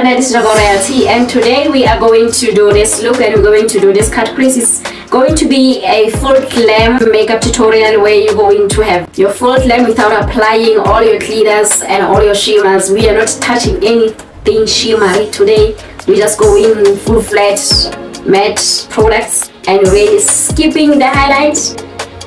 channel. This is Royalty, and today we are going to do this look and we're going to do this cut crease. It's going to be a full glam makeup tutorial where you're going to have your full glam without applying all your glitters and all your shimmers. We are not touching anything shimmery today. We just go in full flat matte products and really skipping the highlights.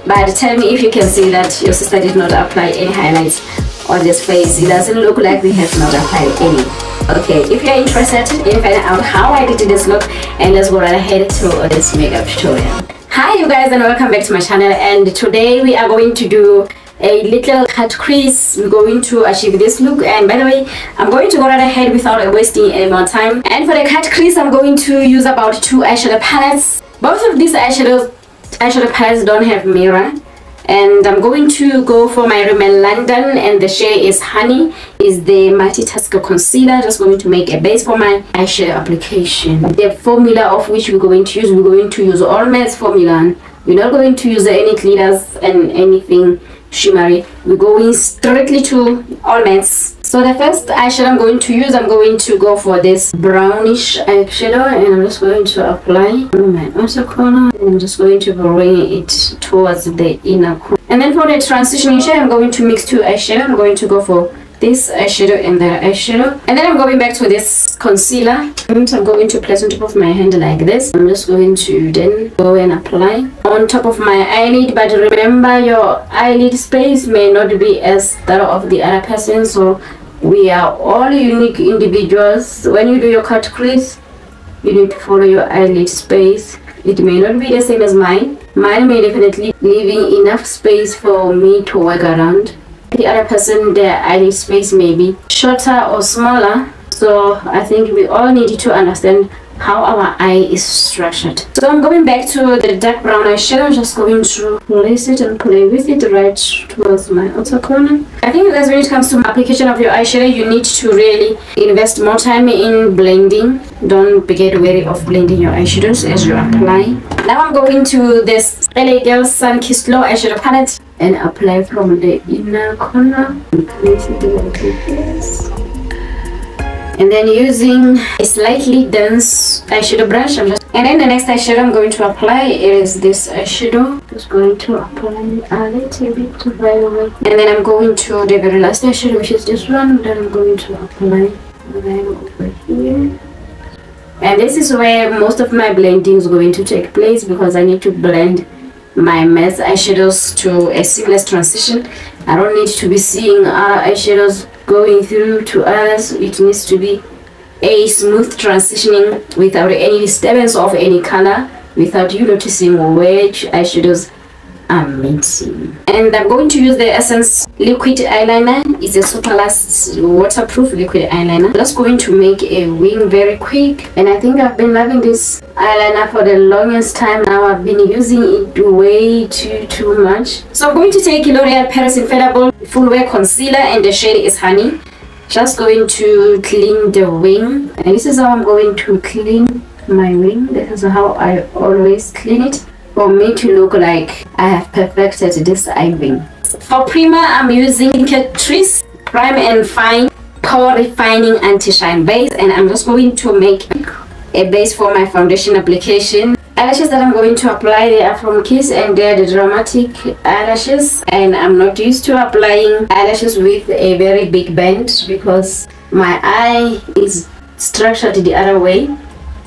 But tell me if you can see that your sister did not apply any highlights on this face. It doesn't look like we have not applied any. Okay, if you're interested in finding out how I did this look, and let's go right ahead to this makeup tutorial. Hi you guys, and welcome back to my channel. And today we are going to do a little cut crease. We're going to achieve this look, and by the way, I'm going to go right ahead without wasting any more time. And for the cut crease, I'm going to use about 2 eyeshadow palettes. Both of these eyeshadow palettes don't have mirror, and I'm going to go for my Rimmel London, and the shade is Honey, is the multitasker concealer. Just going to make a base for my eyeshadow application. The formula of which we're going to use all matte formula. We're not going to use any glitters and anything shimmery. We're going strictly to all mattes. So the first eyeshadow I'm going to go for this brownish eyeshadow, and I'm just going to apply on my outer corner, and I'm just going to bring it towards the inner corner. And then for the transitioning shade, I'm going to mix 2 eyeshadow. I'm going to go for this eyeshadow and that eyeshadow, and then I'm going back to this concealer, and I'm going to place on top of my hand like this. I'm just going to then go and apply on top of my eyelid, but remember your eyelid space may not be as that of the other person, so we are all unique individuals. When you do your cut crease, you need to follow your eyelid space. It may not be the same as mine. Mine may definitely leaving enough space for me to work around. The other person, their eyelid space may be shorter or smaller. So I think we all need to understand how our eye is structured. So I'm going back to the dark brown eyeshadow. I'm just going to place it and play with it right towards my outer corner. I think that when it comes to application of your eyeshadow, you need to really invest more time in blending. Don't get wary of blending your eyeshadows as you apply. Now I'm going to this LA Girl Sun Kissed Glow eyeshadow palette and apply from the inner corner. Place it like this. And then using a slightly dense eyeshadow brush, and then the next eyeshadow I'm going to apply is this eyeshadow. Just going to apply a little bit right away, and then I'm going to the very last eyeshadow, which is this one. Then I'm going to apply right over here, and this is where most of my blending is going to take place, because I need to blend my matte eyeshadows to a seamless transition. I don't need to be seeing eyeshadows going through to others. It needs to be a smooth transitioning without any disturbance of any color, without you noticing which eyeshadows are mixing. And I'm going to use the Essence liquid eyeliner. It's a super last waterproof liquid eyeliner. I'm just going to make a wing very quick, and I think I've been loving this eyeliner for the longest time now. I've been using it way too much. So I'm going to take L'Oreal Paris Infallible Full Wear Concealer, and the shade is Honey. Just going to clean the wing, and this is how I'm going to clean my wing. This is how I always clean it, for me to look like I have perfected this eye wing. For primer, I'm using Catrice Prime and Fine Pore Refining Anti-Shine Base, and I'm just going to make a base for my foundation application. Eyelashes that I'm going to apply, they are from Kiss, and they're the dramatic eyelashes, and I'm not used to applying eyelashes with a very big bend because my eye is structured the other way.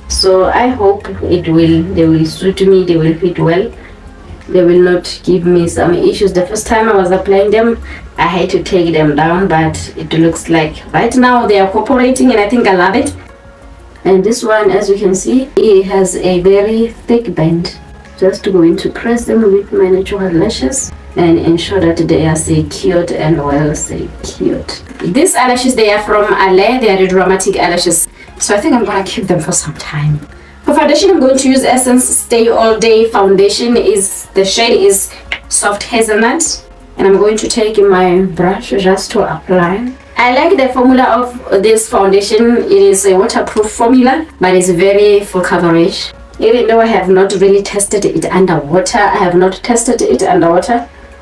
So I hope they will suit me, they will fit well, they will not give me some issues. The first time I was applying them, I had to take them down, but it looks like right now they are cooperating, and I think I love it. And this one, as you can see, it has a very thick bend. Just going to press them with my natural lashes and ensure that they are secured and well secured. These eyelashes, they are from Ale, they are the dramatic eyelashes, so I think I'm gonna keep them for some time. For foundation, I'm going to use Essence Stay All Day foundation. The shade is Soft Hazelnut, and I'm going to take my brush just to apply. I like the formula of this foundation. It is a waterproof formula, but it's very full coverage. Even though I have not really tested it underwater,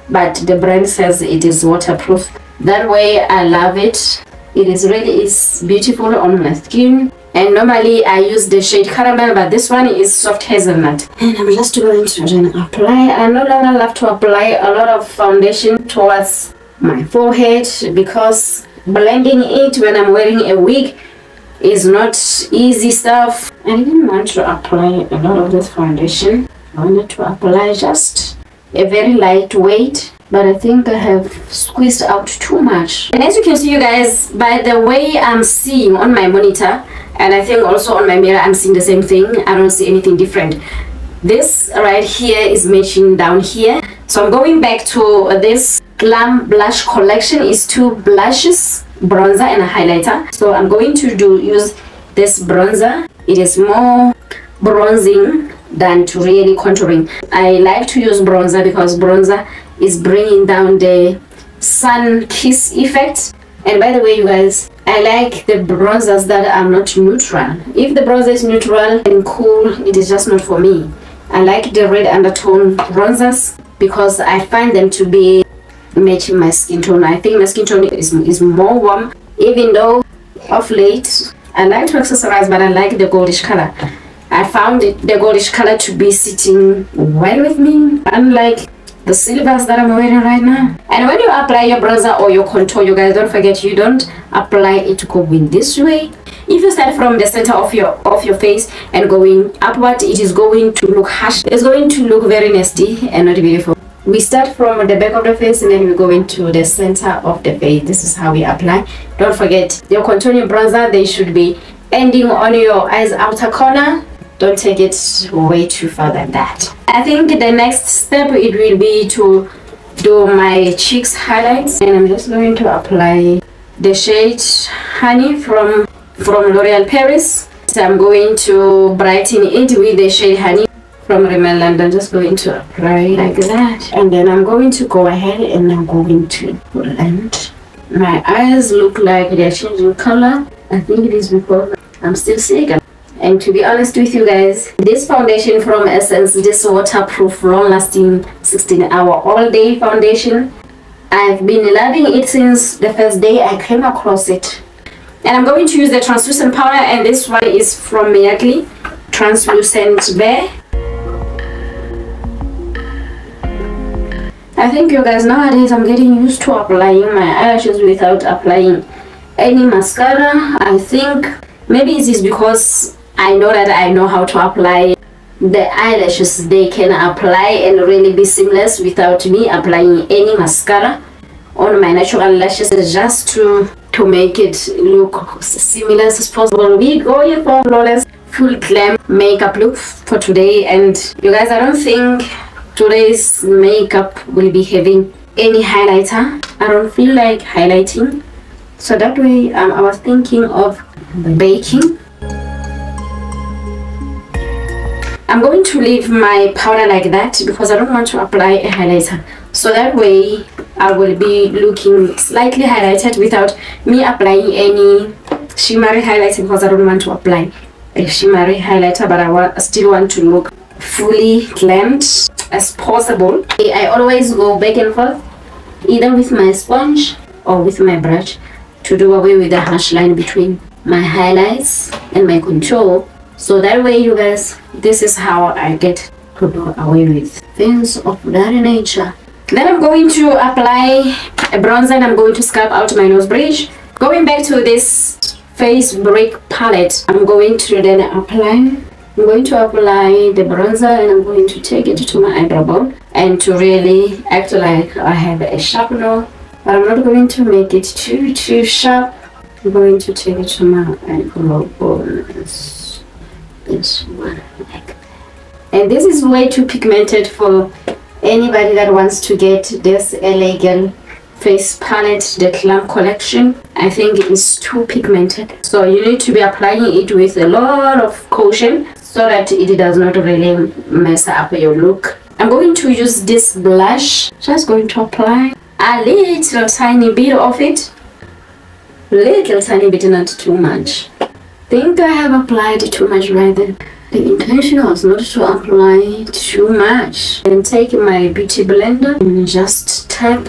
but the brand says it is waterproof. That way I love it. It is beautiful on my skin. And normally I use the shade caramel, but this one is soft hazelnut. And I'm just going to then apply. I no longer love to apply a lot of foundation towards my forehead, because blending it when I'm wearing a wig is not easy stuff. I didn't want to apply a lot of this foundation. I wanted to apply just a very lightweight, but I think I have squeezed out too much. And as you can see, you guys, by the way I'm seeing on my monitor, and I think also on my mirror, I'm seeing the same thing. I don't see anything different. This right here is matching down here. So I'm going back to this Glam blush collection. Is 2 blushes, bronzer and a highlighter. So I'm going to use this bronzer. It is more bronzing than to really contouring. I like to use bronzer because bronzer is bringing down the sun kiss effect. And by the way, you guys, I like the bronzers that are not neutral. If the bronzer is neutral and cool, it is just not for me. I like the red undertone bronzers because I find them to be matching my skin tone. I think my skin tone is more warm, even though of late I like to accessorize, but I like the goldish color. I found the goldish color to be sitting well with me, unlike the silvers that I'm wearing right now. And when you apply your bronzer or your contour, you guys, don't forget, you don't apply it going this way. If you start from the center of your face and going upward, it is going to look harsh. It's going to look very nasty and not beautiful. We start from the back of the face and then we go into the center of the face. This is how we apply. Don't forget, your contouring bronzer, they should be ending on your eyes outer corner. Don't take it way too far than that. I think the next step, it will be to do my cheeks highlights, and I'm just going to apply the shade Honey from L'Oreal Paris. So I'm going to brighten it with the shade Honey from Rimmel London. Just going to apply like that, and then I'm going to go ahead and I'm going to blend. My eyes look like they're changing color. I think it is because I'm still sick. And to be honest with you guys, this foundation from Essence, this waterproof long-lasting 16-hour all-day foundation, I've been loving it since the first day I came across it. And I'm going to use the translucent powder, and this one is from Miyake Translucent Bear. I think, you guys, nowadays I'm getting used to applying my eyelashes without applying any mascara. I think maybe it is because I know that I know how to apply the eyelashes. They can apply and really be seamless without me applying any mascara on my natural lashes, just to make it look seamless as possible. We're going for flawless full glam makeup look for today. And you guys, I don't think today's makeup will be having any highlighter. I don't feel like highlighting, so that way I was thinking of baking. I'm going to leave my powder like that because I don't want to apply a highlighter, so that way I will be looking slightly highlighted without me applying any shimmery highlighter, because I don't want to apply a shimmery highlighter, but I still want to look fully glammed as possible. I always go back and forth, either with my sponge or with my brush, to do away with the harsh line between my highlights and my contour. So that way, you guys, this is how I get to do away with things of that nature. Then I'm going to apply a bronzer, and I'm going to scrub out my nose bridge. Going back to this face brick palette, I'm going to then apply the bronzer, and I'm going to take it to my eyebrow bone and to really act like I have a sharp nose, but I'm not going to make it too sharp. I'm going to take it to my eyebrow bone. This one like that. And this is way too pigmented for anybody that wants to get this LA Girl face palette, the Glam collection. I think it is too pigmented, so you need to be applying it with a lot of caution so that it does not really mess up your look. I'm going to use this blush, just going to apply a little tiny bit of it, little tiny bit, not too much. I think I have applied too much right there. The intention was not to apply too much. And take my beauty blender and just tap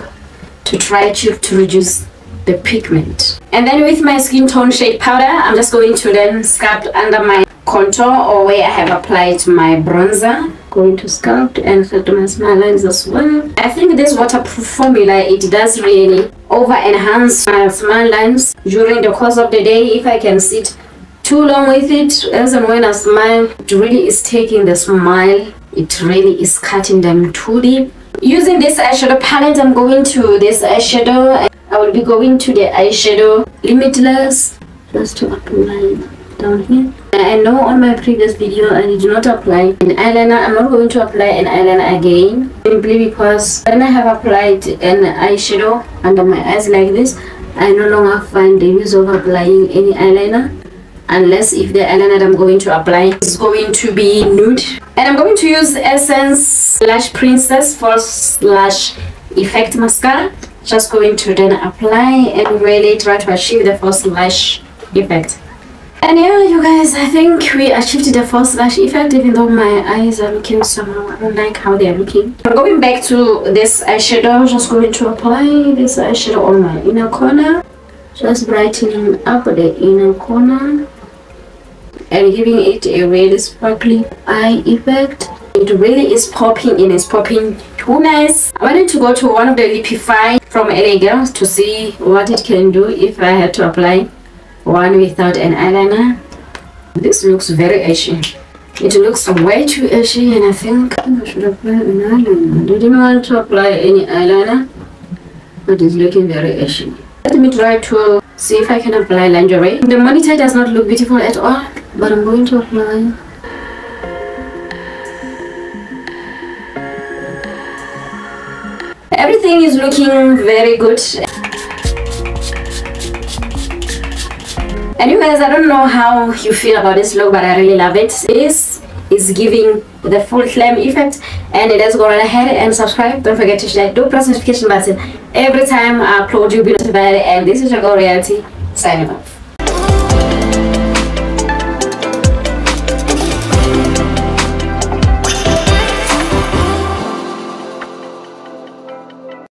to try to reduce the pigment. And then with my skin tone shade powder, I'm just going to then sculpt under my contour, or where I have applied my bronzer. Going to sculpt and sculpt my smile lines as well. I think this waterproof formula, it does really over enhance my smile lines during the course of the day. If I can sit too long with it, as and when I smile, it really is taking the smile, it really is cutting them too deep. Using this eyeshadow palette, I'm going to this eyeshadow. I will be going to the eyeshadow Limitless, just to apply down here. I know on my previous video I did not apply an eyeliner. I'm not going to apply an eyeliner again, simply because when I have applied an eyeshadow under my eyes like this, I no longer find the use of applying any eyeliner, unless if the eyeliner that I'm going to apply is going to be nude. And I'm going to use Essence Lash Princess False Lash Effect Mascara. Just going to then apply and really try to achieve the false lash effect. And yeah, you guys, I think we achieved the false lash effect, even though my eyes are looking somehow. I don't like how they are looking. I'm going back to this eyeshadow, just going to apply this eyeshadow on my inner corner, just brightening up the inner corner and giving it a really sparkly eye effect. It really is popping in, it's popping too nice. I wanted to go to one of the Lipify from LA Girls to see what it can do if I had to apply one without an eyeliner. This looks very ashy. It looks way too ashy, and I think I should apply an eyeliner. I didn't want to apply any eyeliner, but it's looking very ashy. Let me try to see if I can apply lingerie. The monitor does not look beautiful at all, but I'm going to apply. Everything is looking very good. And you guys, I don't know how you feel about this look, but I really love it. This is giving the full glam effect. And let's go right ahead and subscribe. Don't forget to share. Do press the notification button every time I upload, you'll be notified. And this is your girl Reality signing off.